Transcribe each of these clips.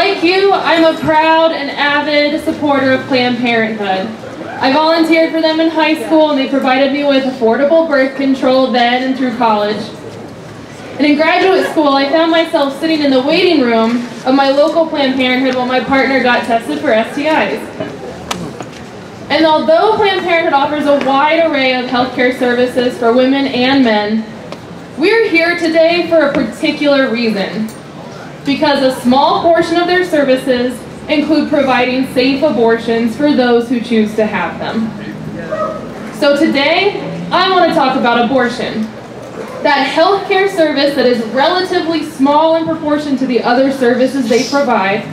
Like you, I'm a proud and avid supporter of Planned Parenthood. I volunteered for them in high school, and they provided me with affordable birth control then and through college. And in graduate school, I found myself sitting in the waiting room of my local Planned Parenthood while my partner got tested for STIs. And although Planned Parenthood offers a wide array of healthcare services for women and men, we're here today for a particular reason. Because a small portion of their services include providing safe abortions for those who choose to have them. So today, I want to talk about abortion. That healthcare service that is relatively small in proportion to the other services they provide,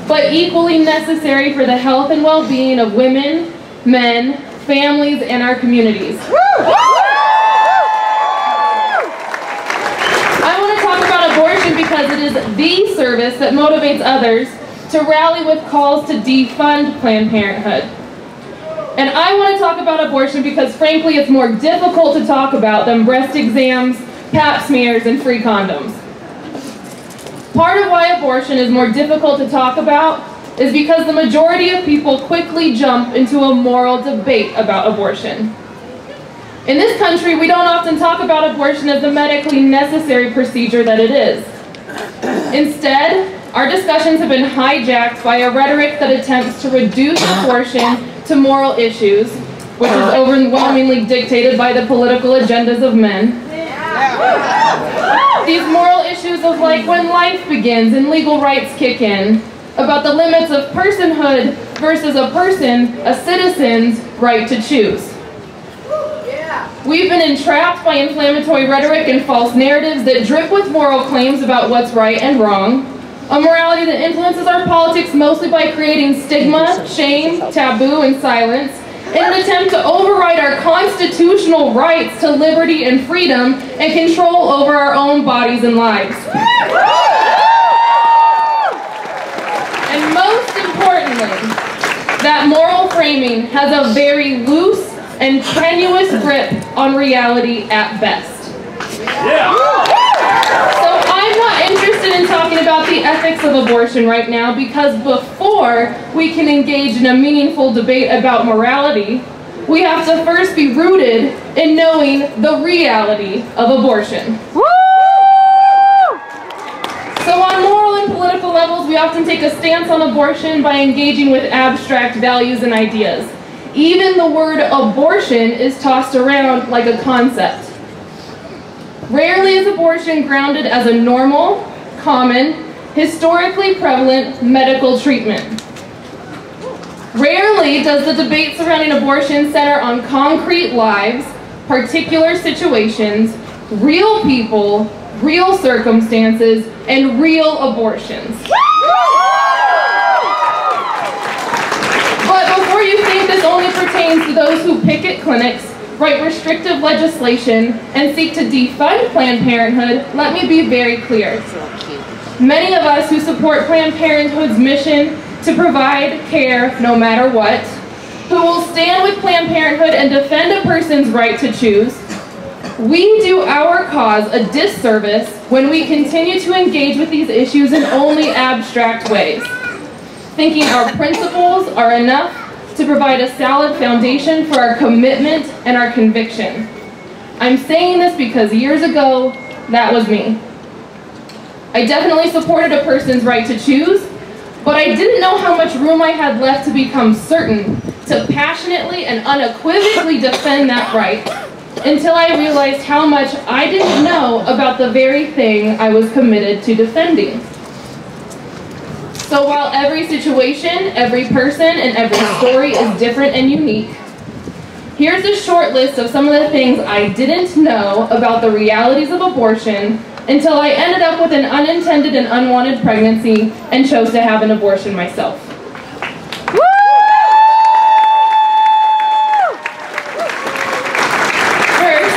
but equally necessary for the health and well-being of women, men, families, and our communities. I want to talk about abortion because it is the service that motivates others to rally with calls to defund Planned Parenthood. And I want to talk about abortion because, frankly, it's more difficult to talk about than breast exams, pap smears, and free condoms. Part of why abortion is more difficult to talk about is because the majority of people quickly jump into a moral debate about abortion. In this country, we don't often talk about abortion as the medically necessary procedure that it is. Instead, our discussions have been hijacked by a rhetoric that attempts to reduce abortion to moral issues, which is overwhelmingly dictated by the political agendas of men. These moral issues of like when life begins and legal rights kick in, about the limits of personhood versus a citizen's right to choose. We've been entrapped by inflammatory rhetoric and false narratives that drip with moral claims about what's right and wrong, a morality that influences our politics mostly by creating stigma, shame, taboo, and silence, in an attempt to override our constitutional rights to liberty and freedom and control over our own bodies and lives. And most importantly, that moral framing has a very loose and tenuous grip on reality at best. So I'm not interested in talking about the ethics of abortion right now because before we can engage in a meaningful debate about morality, we have to first be rooted in knowing the reality of abortion. So on moral and political levels, we often take a stance on abortion by engaging with abstract values and ideas. Even the word abortion is tossed around like a concept. Rarely is abortion grounded as a normal, common, historically prevalent medical treatment. Rarely does the debate surrounding abortion center on concrete lives, particular situations, real people, real circumstances, and real abortions. But before you think this only pertains to those who picket clinics, write restrictive legislation, and seek to defund Planned Parenthood, let me be very clear. Many of us who support Planned Parenthood's mission to provide care no matter what, who will stand with Planned Parenthood and defend a person's right to choose, we do our cause a disservice when we continue to engage with these issues in only abstract ways, thinking our principles are enough to provide a solid foundation for our commitment and our conviction. I'm saying this because years ago, that was me. I definitely supported a person's right to choose, but I didn't know how much room I had left to become certain to passionately and unequivocally defend that right until I realized how much I didn't know about the very thing I was committed to defending. So while every situation, every person, and every story is different and unique, here's a short list of some of the things I didn't know about the realities of abortion until I ended up with an unintended and unwanted pregnancy and chose to have an abortion myself. First,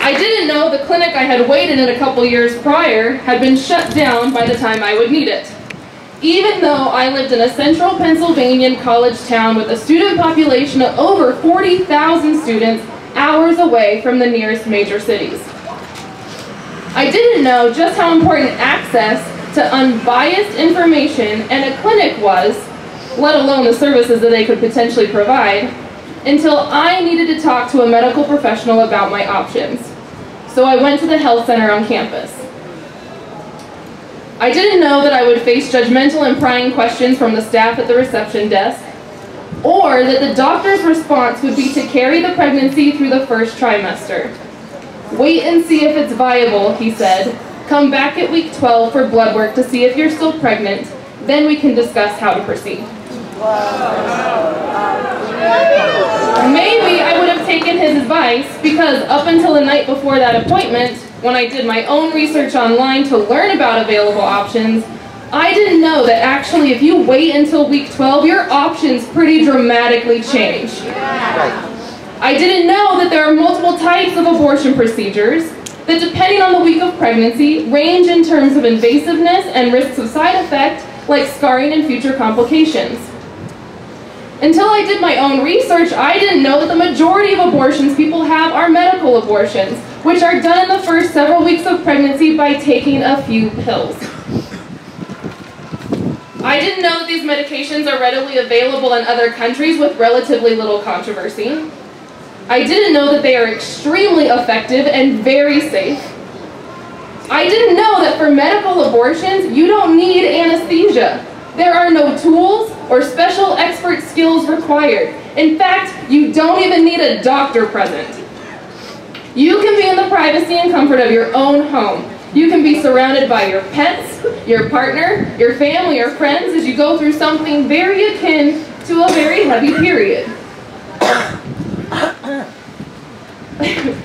I didn't know the clinic I had waited in a couple years prior had been shut down by the time I would need it, even though I lived in a central Pennsylvania college town with a student population of over 40,000 students hours away from the nearest major cities. I didn't know just how important access to unbiased information and a clinic was, let alone the services that they could potentially provide, until I needed to talk to a medical professional about my options. So I went to the health center on campus. I didn't know that I would face judgmental and prying questions from the staff at the reception desk, or that the doctor's response would be to carry the pregnancy through the first trimester. Wait and see if it's viable, he said. Come back at week 12 for blood work to see if you're still pregnant. Then we can discuss how to proceed. Maybe I would have taken his advice because up until the night before that appointment, when I did my own research online to learn about available options, I didn't know that actually if you wait until week 12, your options pretty dramatically change. I didn't know that there are multiple types of abortion procedures that, depending on the week of pregnancy, range in terms of invasiveness and risks of side effect like scarring and future complications. Until I did my own research, I didn't know that the majority of abortions people have are medical abortions, which are done in the first several weeks of pregnancy by taking a few pills. I didn't know that these medications are readily available in other countries with relatively little controversy. I didn't know that they are extremely effective and very safe. I didn't know that for medical abortions, you don't need anesthesia. There are no tools or special expert skills required. In fact, you don't even need a doctor present. You can be in the privacy and comfort of your own home. You can be surrounded by your pets, your partner, your family, or friends as you go through something very akin to a very heavy period.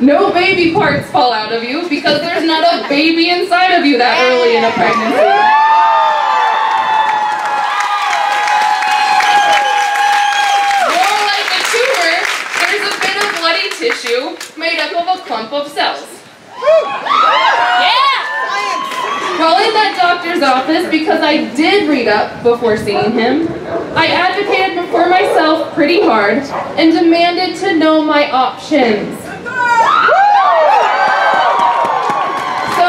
No baby parts fall out of you because there's not a baby inside of you that early in a pregnancy. More like a tumor, there's a bit of bloody tissue made up of a clump of cells. Yeah! Calling that doctor's office because I did read up before seeing him. I advocated for myself pretty hard and demanded to know my options. So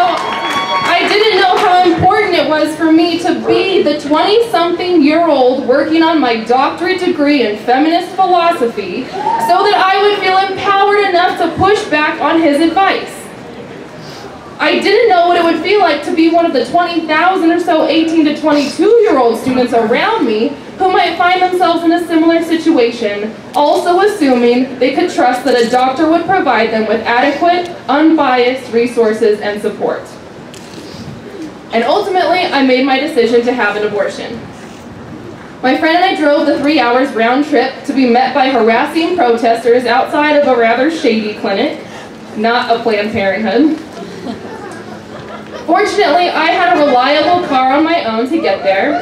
I didn't know how important it was for me to be the 20-something-year-old working on my doctorate degree in feminist philosophy so that I would feel empowered enough to push back on his advice. I didn't know what it would feel like to be one of the 20,000 or so 18 to 22-year-old students around me who might find themselves in a similar situation, also assuming they could trust that a doctor would provide them with adequate, unbiased resources and support. And ultimately, I made my decision to have an abortion. My friend and I drove the 3 hours round trip to be met by harassing protesters outside of a rather shady clinic, not a Planned Parenthood. Fortunately, I had a reliable car on my own to get there.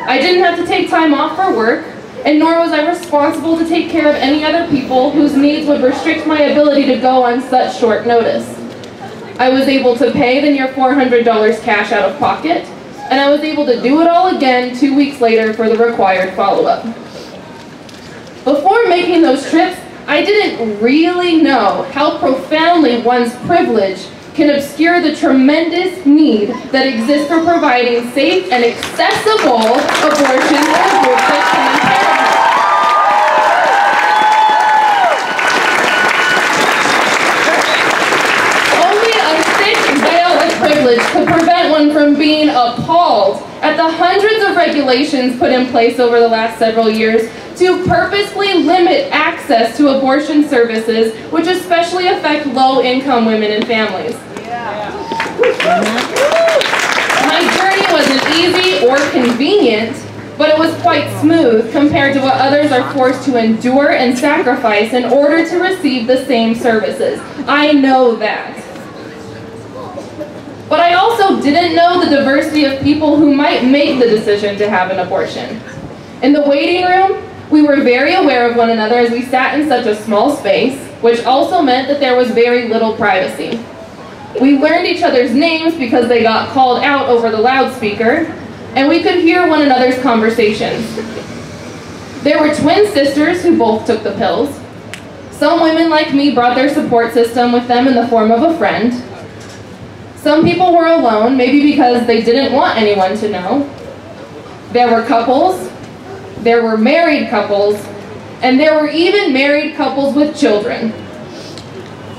I didn't have to take time off for work, and nor was I responsible to take care of any other people whose needs would restrict my ability to go on such short notice. I was able to pay the near $400 cash out of pocket, and I was able to do it all again 2 weeks later for the required follow-up. Before making those trips, I didn't really know how profoundly one's privilege can obscure the tremendous need that exists for providing safe and accessible abortions to groups like Planned Parenthood. Only a thick veil of privilege could prevent one from being appalled at the hundreds of regulations put in place over the last several years to purposefully limit access to abortion services, which especially affect low-income women and families. My journey wasn't easy or convenient, but it was quite smooth compared to what others are forced to endure and sacrifice in order to receive the same services. I know that. But I also didn't know the diversity of people who might make the decision to have an abortion. In the waiting room, we were very aware of one another as we sat in such a small space, which also meant that there was very little privacy. We learned each other's names because they got called out over the loudspeaker, and we could hear one another's conversations. There were twin sisters who both took the pills. Some women like me brought their support system with them in the form of a friend. Some people were alone, maybe because they didn't want anyone to know. There were couples, there were married couples, and there were even married couples with children.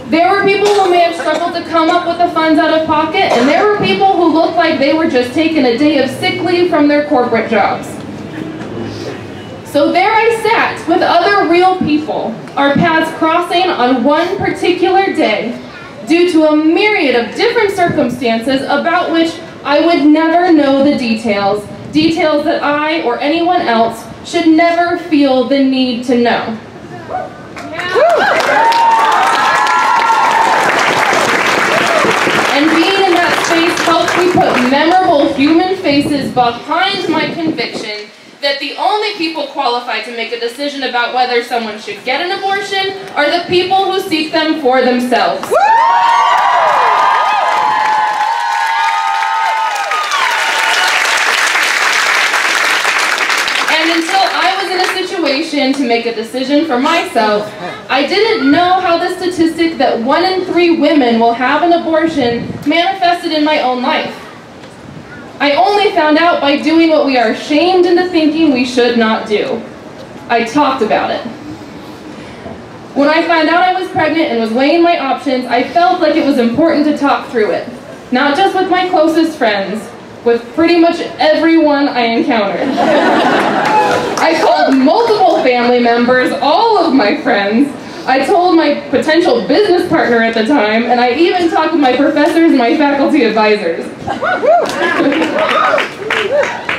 There were people who may have struggled to come up with the funds out of pocket, and there were people who looked like they were just taking a day of sick leave from their corporate jobs. So there I sat with other real people, our paths crossing on one particular day due to a myriad of different circumstances about which I would never know the details that I or anyone else should never feel the need to know. And being in that space helped me put memorable human faces behind my conviction that the only people qualified to make a decision about whether someone should get an abortion are the people who seek them for themselves. And until I was in a situation to make a decision for myself, I didn't know how the statistic that 1 in 3 women will have an abortion manifested in my own life. I only found out by doing what we are shamed into thinking we should not do. I talked about it. When I found out I was pregnant and was weighing my options, I felt like it was important to talk through it. Not just with my closest friends, with pretty much everyone I encountered. I called multiple family members, all of my friends. I told my potential business partner at the time, and I even talked with my professors and my faculty advisors.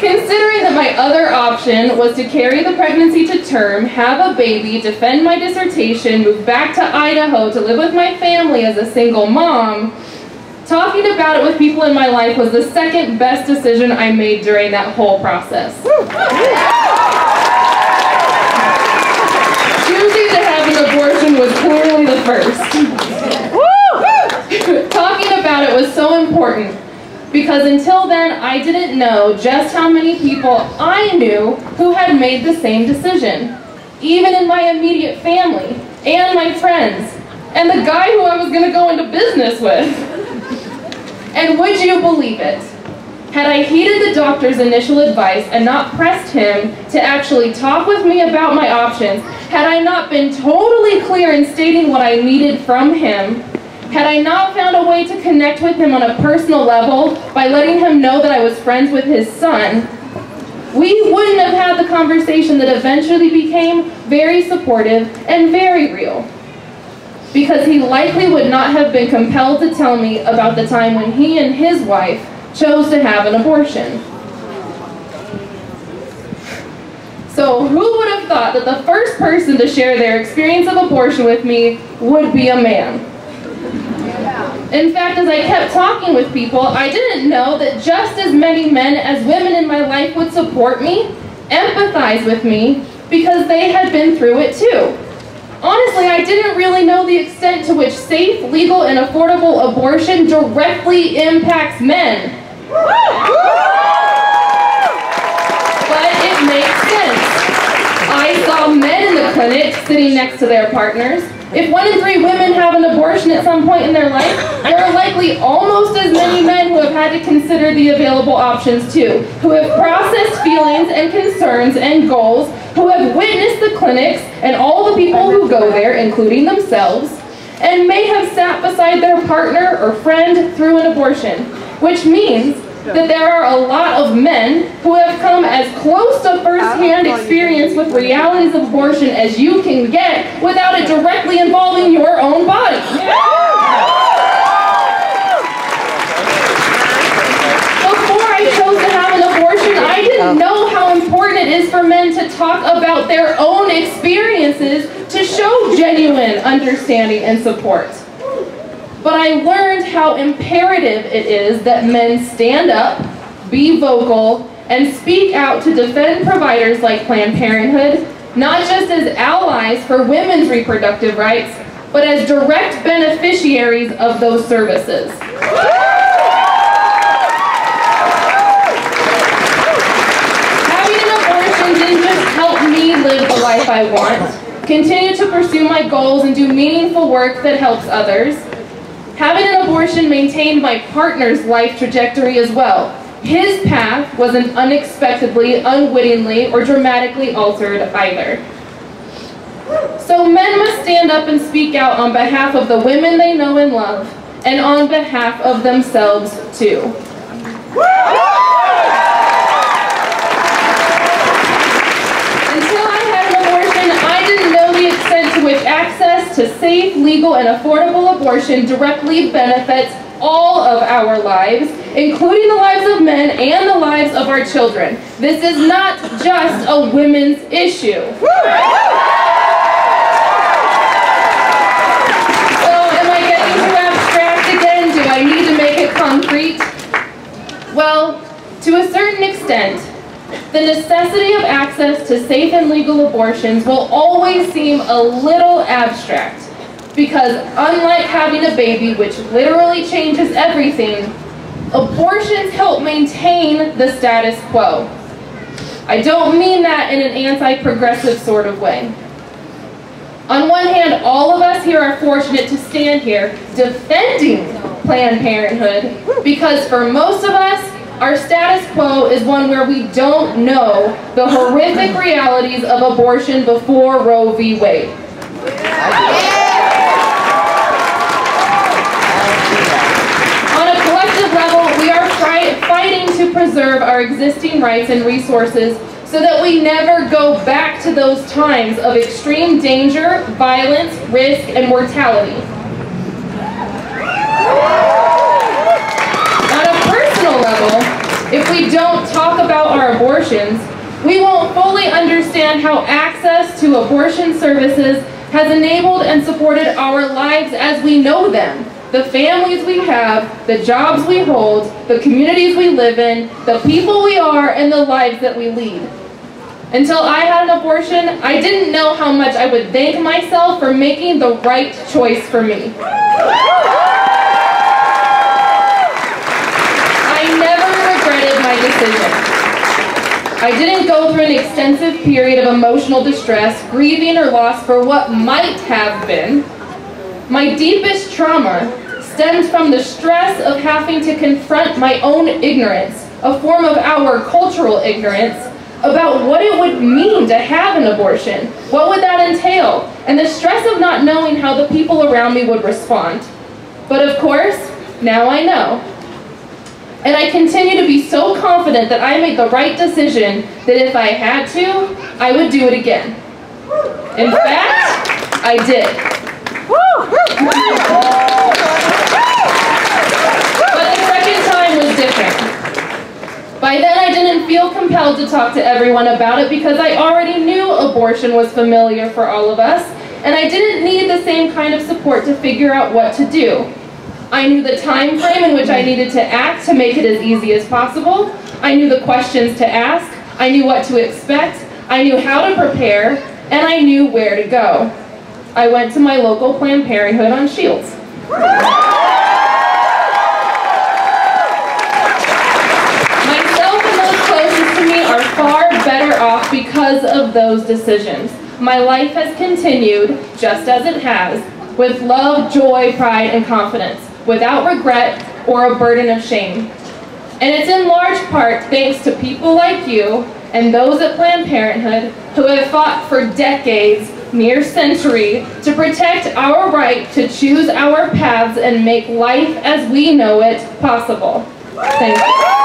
Considering that my other option was to carry the pregnancy to term, have a baby, defend my dissertation, move back to Idaho to live with my family as a single mom, talking about it with people in my life was the second best decision I made during that whole process. Choosing to have an abortion was clearly the first. Talking about it was so important because until then I didn't know just how many people I knew who had made the same decision, even in my immediate family and my friends and the guy who I was going to go into business with. And would you believe it? Had I heeded the doctor's initial advice and not pressed him to actually talk with me about my options, had I not been totally clear in stating what I needed from him, had I not found a way to connect with him on a personal level by letting him know that I was friends with his son, we wouldn't have had the conversation that eventually became very supportive and very real. Because he likely would not have been compelled to tell me about the time when he and his wife chose to have an abortion. So who would have thought that the first person to share their experience of abortion with me would be a man? In fact, as I kept talking with people, I didn't know that just as many men as women in my life would support me, empathize with me, because they had been through it too. Honestly, I didn't really know the extent to which safe, legal, and affordable abortion directly impacts men. But it makes sense. I saw men in the clinic sitting next to their partners. If 1 in 3 women have an abortion at some point in their life, there are likely almost as many men who have had to consider the available options too, who have processed feelings and concerns and goals, who have witnessed the clinics and all the people who go there, including themselves, and may have sat beside their partner or friend through an abortion, which means that there are a lot of men who have come as close to first-hand experience with realities of abortion as you can get without it directly involving your own body. Before I chose to have an abortion, I didn't know how important it is for men to talk about their own experiences to show genuine understanding and support. But I learned how imperative it is that men stand up, be vocal, and speak out to defend providers like Planned Parenthood, not just as allies for women's reproductive rights, but as direct beneficiaries of those services. Having an abortion didn't just help me live the life I want, continue to pursue my goals, and do meaningful work that helps others. Having an abortion maintained my partner's life trajectory as well. His path wasn't unexpectedly, unwittingly, or dramatically altered either. So men must stand up and speak out on behalf of the women they know and love, and on behalf of themselves too. Until I had an abortion, I didn't know the extent to which access to safe, legal, and affordable abortion directly benefits all of our lives, including the lives of men and the lives of our children. This is not just a women's issue. I need to make it concrete? Well, to a certain extent, the necessity of access to safe and legal abortions will always seem a little abstract, because unlike having a baby, which literally changes everything, abortions help maintain the status quo. I don't mean that in an anti-progressive sort of way. On one hand, all of us here are fortunate to stand here defending Planned Parenthood because for most of us, our status quo is one where we don't know the horrific realities of abortion before Roe v. Wade. On a collective level, we are fighting to preserve our existing rights and resources so that we never go back to those times of extreme danger, violence, risk, and mortality. On a personal level, if we don't talk about our abortions, we won't fully understand how access to abortion services has enabled and supported our lives as we know them. The families we have, the jobs we hold, the communities we live in, the people we are, and the lives that we lead. Until I had an abortion, I didn't know how much I would thank myself for making the right choice for me. I never regretted my decision. I didn't go through an extensive period of emotional distress, grieving or loss for what might have been. My deepest trauma stemmed from the stress of having to confront my own ignorance, a form of our cultural ignorance, about what it would mean to have an abortion. What would that entail? And the stress of not knowing how the people around me would respond. But of course, now I know. And I continue to be so confident that I made the right decision that if I had to, I would do it again. In fact, I did. But the second time was different. By then, I didn't feel compelled to talk to everyone about it because I already knew abortion was familiar for all of us, and I didn't need the same kind of support to figure out what to do. I knew the time frame in which I needed to act to make it as easy as possible. I knew the questions to ask. I knew what to expect. I knew how to prepare, and I knew where to go. I went to my local Planned Parenthood on Shields. Are far better off because of those decisions. My life has continued just as it has, with love, joy, pride, and confidence, without regret or a burden of shame. And it's in large part thanks to people like you and those at Planned Parenthood who have fought for decades, near century, to protect our right to choose our paths and make life as we know it possible. Thank you.